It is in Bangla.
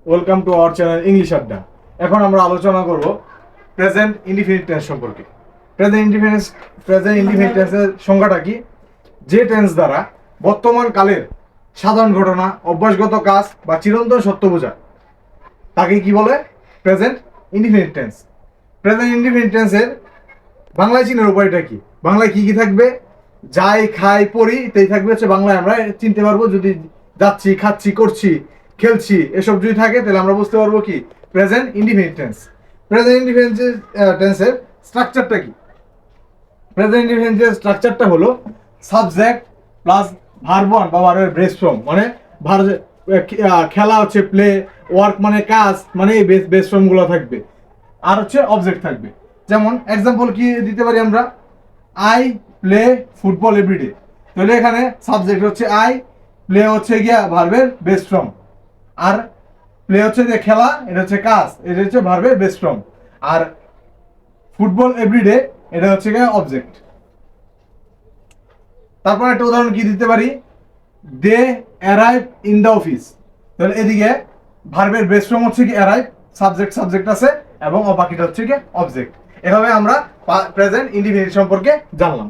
Welcome to our channel English আড্ডা। এখন আমরা আলোচনা করব প্রেজেন্ট ইনডিফিনিট টেন্স সম্পর্কে। প্রেজেন্ট ইনডিফিনিট টেন্সের সংজ্ঞাটা কি? যে টেন্স দ্বারা বর্তমান কালের সাধারণ ঘটনা, অভ্যাসগত কাজ বা চিরন্তন সত্য বোঝায় তাকে কি বলে? Present indefinite tense. Present indefinite টেন্সের বাংলায় চিনার উপায়টা কি? বাংলায় কি কি থাকবে? যাই, খাই, পড়ি, তাই থাকবে হচ্ছে বাংলায়। আমরা চিনতে পারবো যদি যাচ্ছি, খাচ্ছি, করছি, খেলছি এসব যদি থাকে তাহলে আমরা বুঝতে পারবো কি present indefinite tense. Present indefinite টেন্সের স্ট্রাকচারটা কি? প্রেজেন্ট ইনডিফিনিট স্ট্রাকচারটা হলো সাবজেক্ট প্লাস ভার্ব ওয়ান বা ভার্বের বেস ফর্ম, মানে খেলা হচ্ছে প্লে, ওয়ার্ক মানে কাজ, মানে এই বেস ফর্ম গুলো থাকবে, আর হচ্ছে অবজেক্ট থাকবে। যেমন এক্সাম্পল কি দিতে পারি আমরা? I play football every day. তাহলে এখানে সাবজেক্ট হচ্ছে আই, প্লে হচ্ছে গিয়া ভার্বের বেস ফর্ম, আর প্লে হচ্ছে যে খেলা, এটা হচ্ছে কাজ, এটা হচ্ছে ভার্বের বেস ফর্ম, আর ফুটবল এভরিডে এটা হচ্ছে গিয়া অবজেক্ট। তারপর একটা উদাহরণ কি দিতে পারি? They arrive in the office. তাহলে এদিকে ভার্বের বেস ফর্ম হচ্ছে কি অ্যারাইভ, সাবজেক্ট আছে, এবং বাকিটা হচ্ছে কি অবজেক্ট। এভাবে আমরা প্রেজেন্ট ইনডিফিনিট সম্পর্কে জানলাম।